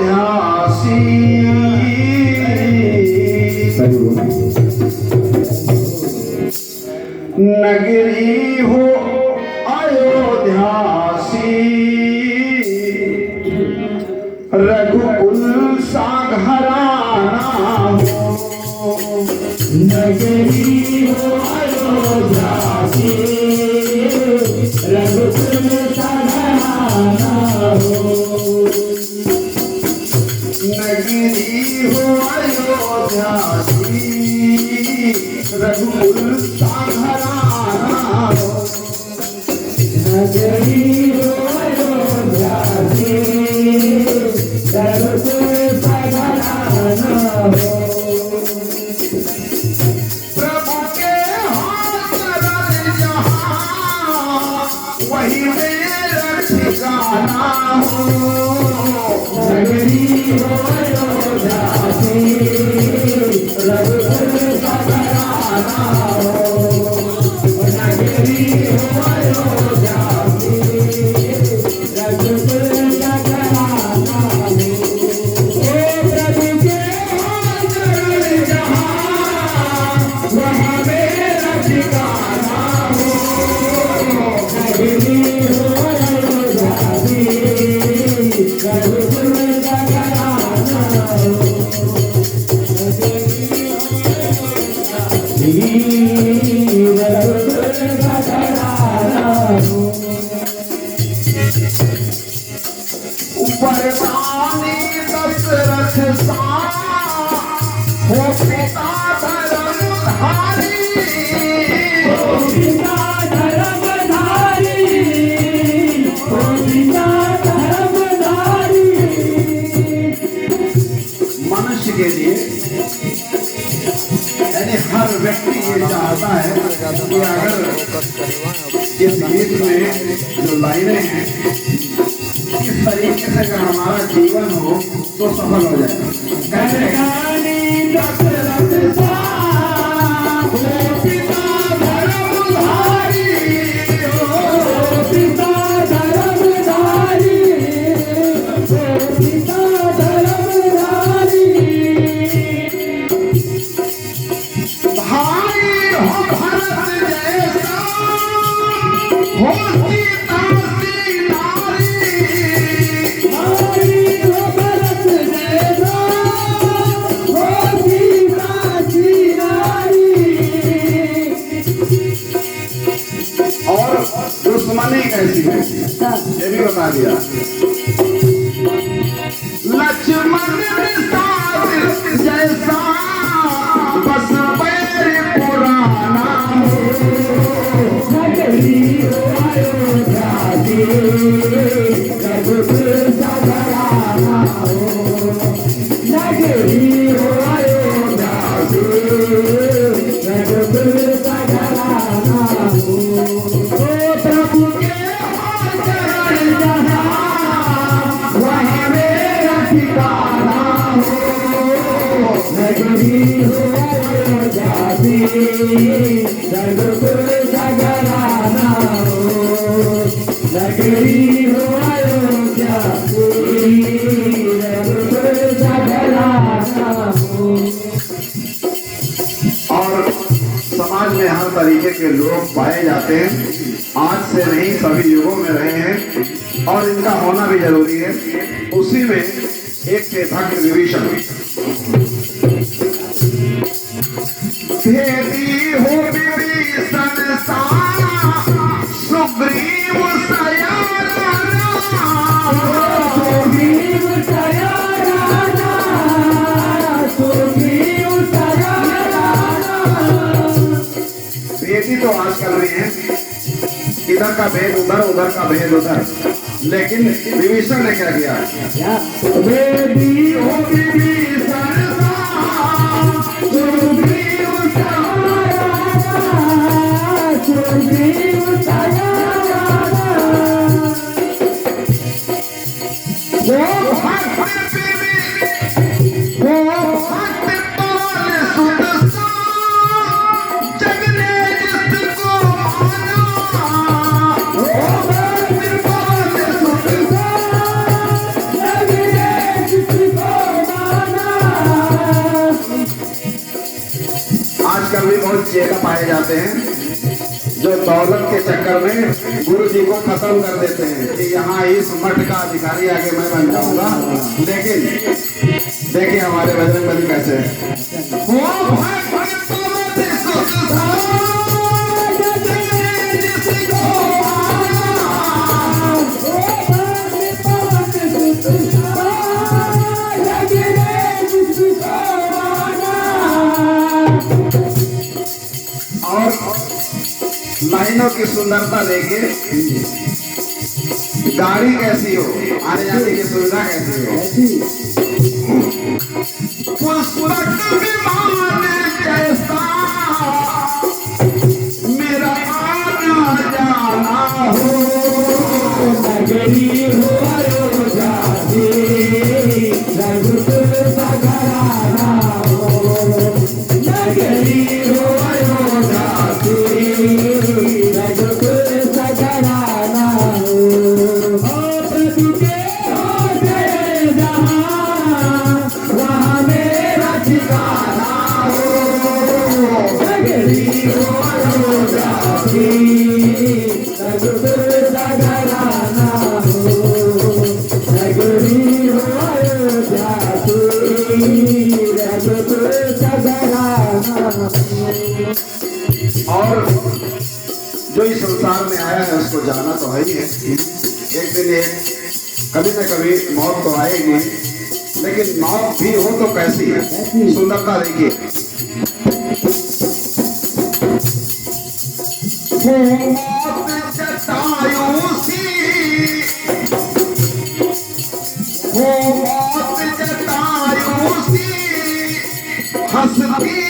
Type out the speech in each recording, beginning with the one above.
ध्यासी नगरी हो अयोध्यासी रघुकुल सा घराना हो नगरी हो अयोध्यासी रघुकुल सा घराना हो नगरी हो अयोध्यासी रघुकुल सा घराना हो नगरी हो अयोध्यासी रघुकुल सा घराना हो प्रभु के हाथ रल जहाँ वही मेरा ठिकाना हो नगरी हो अयोध्यासी रघुकुल सा घराना हो नगरी हो अयोध्यासी रघुकुल सा घराना हो ओ प्रभु के हाथ रल जहाँ वहाँ मेरा ठिकाना हो नगरी हो अयोध्यासी रघुकुल सा घराना हो रघुकुल सा घराना हो वरदानी दशरथ सा हो पिता धर्मधारी ओ पिता धर्मधारी ओ पिता धर्मधारी मनुष्य के लिए यानी हर व्यक्ति ये चाहता है कि अगर इस गीत में जो लाइनें हैं इस तरीके से अगर हमारा जीवन हो तो सफल हो जाएगा। वरदानी दशरथ सा हो पिता धर्मधारी ओ पिता धर्मधारी ओ पिता धर्मधारी भाई हो भरत जैसा हो सीता सी नारी हरि हो भरत जैसा हो सीता सी नारी और दुश्मनी कैसी है ये भी बता दिया। लक्ष्मण साथ जैसा बस पैर पुराना नगरी हो अयोध्यासी रघुकुल सा घराना हो नगरी हो अयोध्यासी रघुकुल सा घराना हो ओ प्रभु के हाथ रल जहाँ वहीं मेरा ठिकाना हो नगरी हो अयोध्यासी रघुकुल सा घराना हो नगरी हो अयोध्यासी रघुकुल सा घराना हो और समाज में हर तरीके के लोग पाए जाते हैं। आज से नहीं सभी युगों में रहे हैं और इनका होना भी जरूरी है। उसी में एक थे भक्त विभीषण। भेदी हो विभीषण सा सुग्रीव सयाना सुग्रीव सयाना सुग्रीव सयाना भेदी तो आज कर रही है, इधर का भेद उधर उधर का भेद उधर, लेकिन विभीषण ने क्या किया? भेदी हो विभीषण सा सुग्रीव सयाना सुग्रीव सयाना वो भक्त वो भक्त बोल सुन सा जग ने जिसको माना। वो भक्त बोल सुन सा वो चेला पाए जाते हैं जो दौलत के चक्कर में गुरु जी को खत्म कर देते हैं कि यहाँ इस मठ का अधिकारी आगे मैं बन जाऊंगा। लेकिन देखिए हमारे बजरंगबली कैसे और लाइनों की सुंदरता देखिए, गाड़ी कैसी हो, आने जाने की सुविधा कैसी हो, पुष्पक विमान जैसा मेरा आना जाना हो, नगरी हो अयोध्या की, रघुकुल सघराना हो, नगरी हो अयोध्या की, रघुकुल सघराना हो। प्रभु के हो गए जहाँ, वहाँ मेरा ठिकाना हो, नगरी हो अयोध्या की, रघुकुल सघराना हो, नगरी हो अयोध्या की, रघुकुल सघराना हो। और जो इस संसार में आया है उसको जाना तो है ही है। एक दिन कभी न कभी मौत तो आएगी, लेकिन मौत भी हो तो कैसी है, सुंदरता देखिए। मौत जटायूसी, मौत जटायूसी, हंसती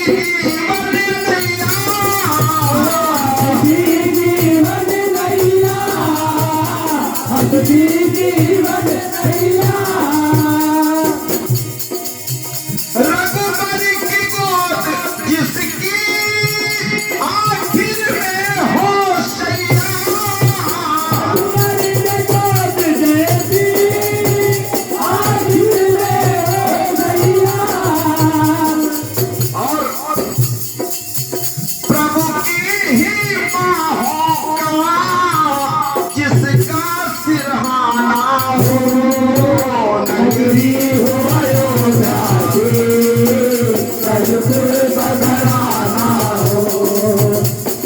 रघुबली की गोद जिसकी आखिर में हो सैया, और प्रभु की ही बाहों का जिसका सिरहाना हो, नगरी हो अयोध्या की, रघुकुल सघराना हो,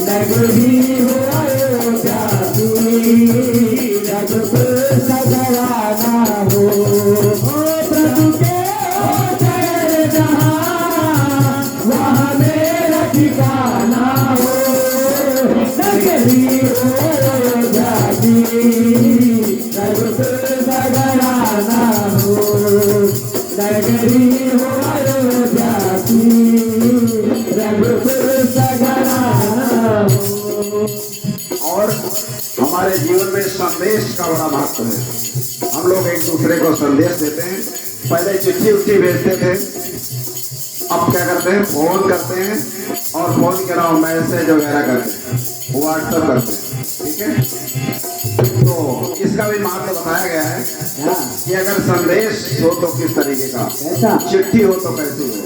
नगरी हो अयोध्या की, रघुकुल सघराना हो। प्रभु के हो गए जहाँ, वहाँ मेरा ठिकाना हो, नगरी हो अयोध्या की, रघुकुल सघराना हो, नगरी हो अयोध्या की, रघुकुल सघराना हो। और हमारे जीवन में संदेश का बड़ा महत्व है। हम लोग एक दूसरे को संदेश देते हैं। पहले चिट्ठी उट्ठी भेजते थे, अब क्या करते हैं, फोन करते हैं, और फोन के अलावा मैसेज वगैरह करते हैं, व्हाट्सएप करते हैं। ठीक है, तो इसका भी महत्व बताया गया है कि अगर संदेश हो तो किस तरीके का, चिट्ठी हो तो कैसी हो,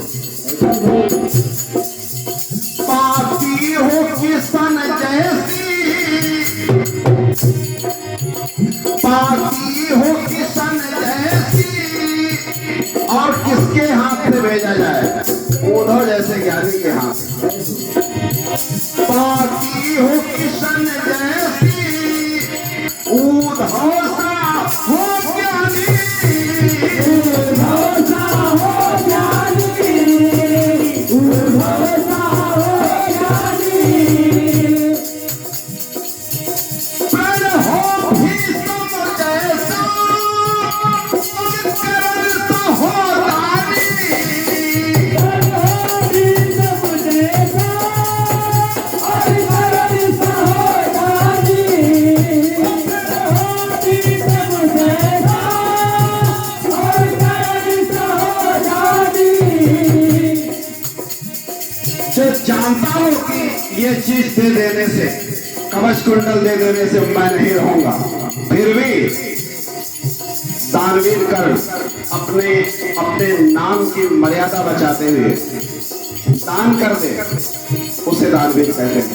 पाती हो किसन जैसी, पाती हो किसन जैसी, और किसके हाथ से भेजा जाए, उद्धव जैसे ज्ञानी के हाथ। पाती हो किसन जैसी, उद्धव सा हो ज्ञानी, उद्धव सा हो ज्ञानी, उद्धव सा हो ज्ञानी, प्रण हो भीष्म जैसा, और करण सा हो दानी, जो जानता हूं कि ये चीज दे देने से, कवच कुंडल दे देने से मैं नहीं रहूंगा, फिर भी दानवीर कर अपने अपने नाम की मर्यादा बचाते हुए दान कर दे, उसे दानवीर कहते हैं।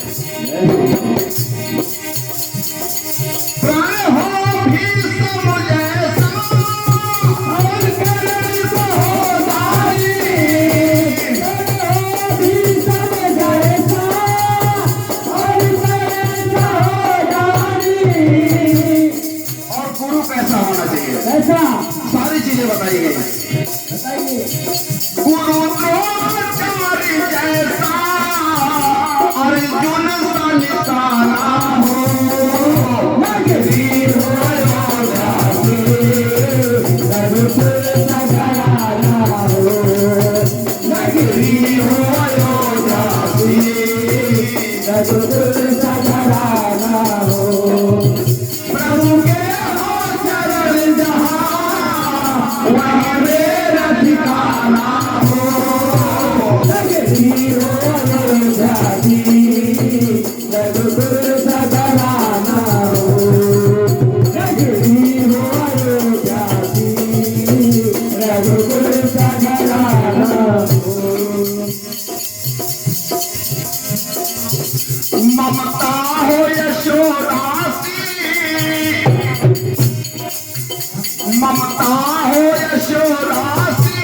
प्राण हो भीष्म जैसा और करण सहोदारी, भीष्म जैसा और करण सहोदारी। और गुरु कैसा होना चाहिए? कैसा? सारी चीजें बताई गई। बताइए। गुरु द्रोणाचार्य जैसा अर्जुन सा निशाना हो, नगरी हो दासी, रघुकुल सघराना हो। नगरी हो दासी, रघुकुल सघराना हो। प्रभु के हो चरण जहाँ वहीं मेरा ठिकाना हो। नगरी हो दासी, रघुकुल सघराना हो। नगरी हो दासी, रघुकुल सघराना हो। ममता हो यशोदासी, ममता हो यशोदासी,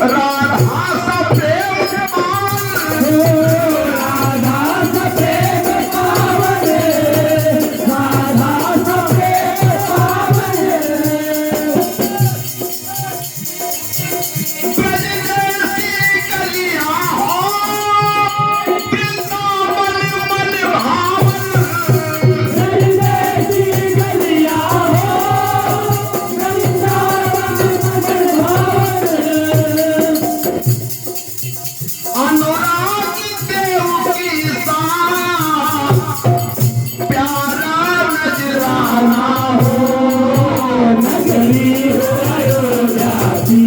राधा सा प्रेम जवान। राधा सप्रेम पावन, राधा सप्रेम पावन। ब्रज जैसी गलियां हो, वृंदावन मन भावन। ब्रज जैसी गलियां हो, वृंदावन मगन भावन। अनुराग देव की सा प्यारा नजराना हो। नगरी हो दासी,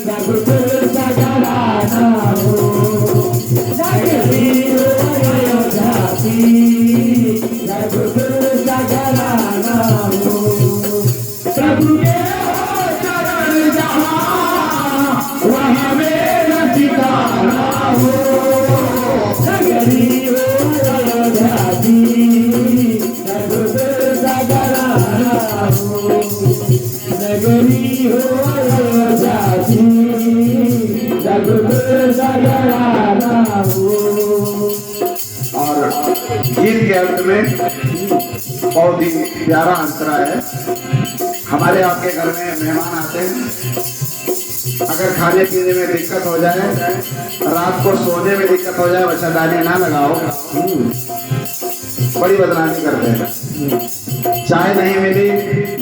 रघुकुल सघराना हो। नगरी हो दासी, रघुकुल सघराना हो। प्रभु के हो चरण जहाँ वहाँ मेरा ठिकाना हो। नगरी हो दासी, रघुकुल सघराना हो। नगरी हो दासी, रघुकुल सघराना हो। और गीत के अंत में बहुत ही प्यारा अंतरा है। हमारे आपके घर में मेहमान आते हैं, अगर खाने पीने में दिक्कत हो जाए, रात को सोने में दिक्कत हो जाए, बच्चादानी ना लगाओ, बड़ी बदनामी करते हैं। चाय नहीं मिली,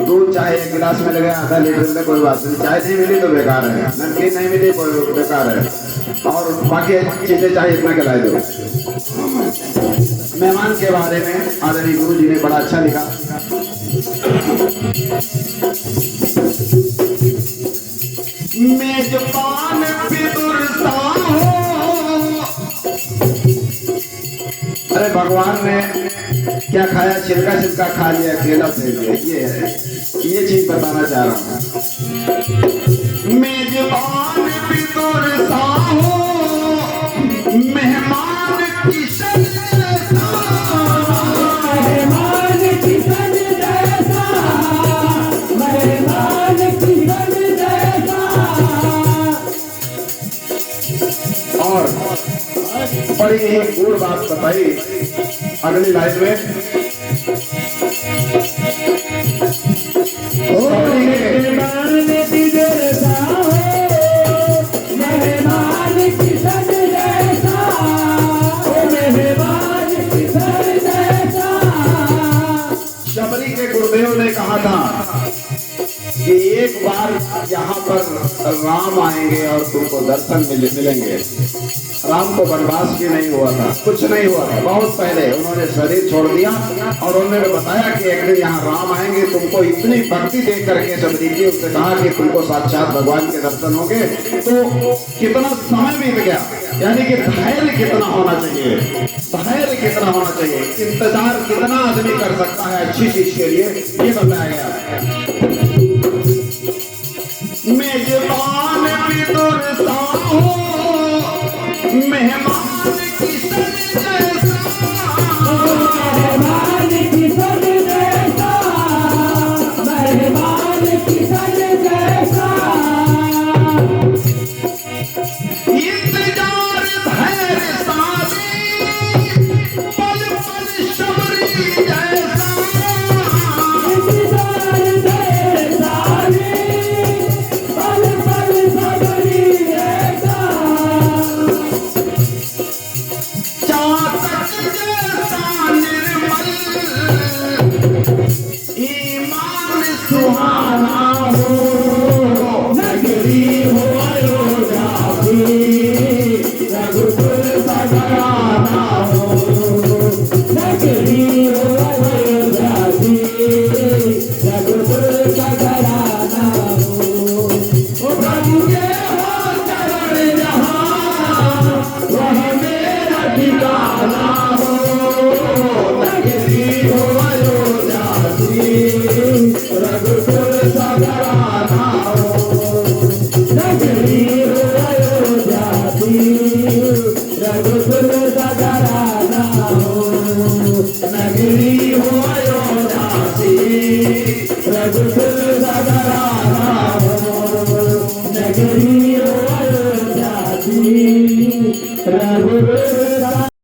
दूध चाहे एक गिलास में लगे आधा लीटर में कोई बात नहीं, चाय नहीं मिली तो बेकार है, नमकीन नहीं मिली कोई बेकार है, और बाकी चीजें चाहे इतना खिलाई दो। मेहमान के बारे में आदरणीय गुरु जी ने बड़ा अच्छा लिखा। मेजबान विदुर सा हो, अरे भगवान ने क्या खाया? छिलका छिलका खा लिया, केला फेंक दिया। ये चीज बताना चाह रहा हूँ। मेजबान विदुर सा हो, मेहमान किशन जैसा। मेहमान किशन जैसा, मेहमान किशन जैसा। और बड़ी ही गूढ़ बात बताई अगली लाइन में। मेहमान जैसा हो, मेहमान किशन जैसा। मेहमान किशन जैसा। शबरी के गुरुदेव ने कहा था कि एक बार यहाँ पर राम आएंगे और तुमको दर्शन मिलेंगे। राम को वनवास भी नहीं हुआ था, कुछ नहीं हुआ था, बहुत पहले उन्होंने शरीर छोड़ दिया और उन्होंने बताया कि एक दिन यहाँ राम आएंगे, तुमको इतनी भक्ति देख करके शबरी जी उससे कहा कि तुमको साक्षात भगवान के दर्शन होंगे। तो कितना समय बीत गया, यानी कि धैर्य कितना होना चाहिए, धैर्य कितना होना चाहिए, इंतजार कितना आदमी कर सकता है अच्छी चीज के लिए, ये बताया गया। मेजबान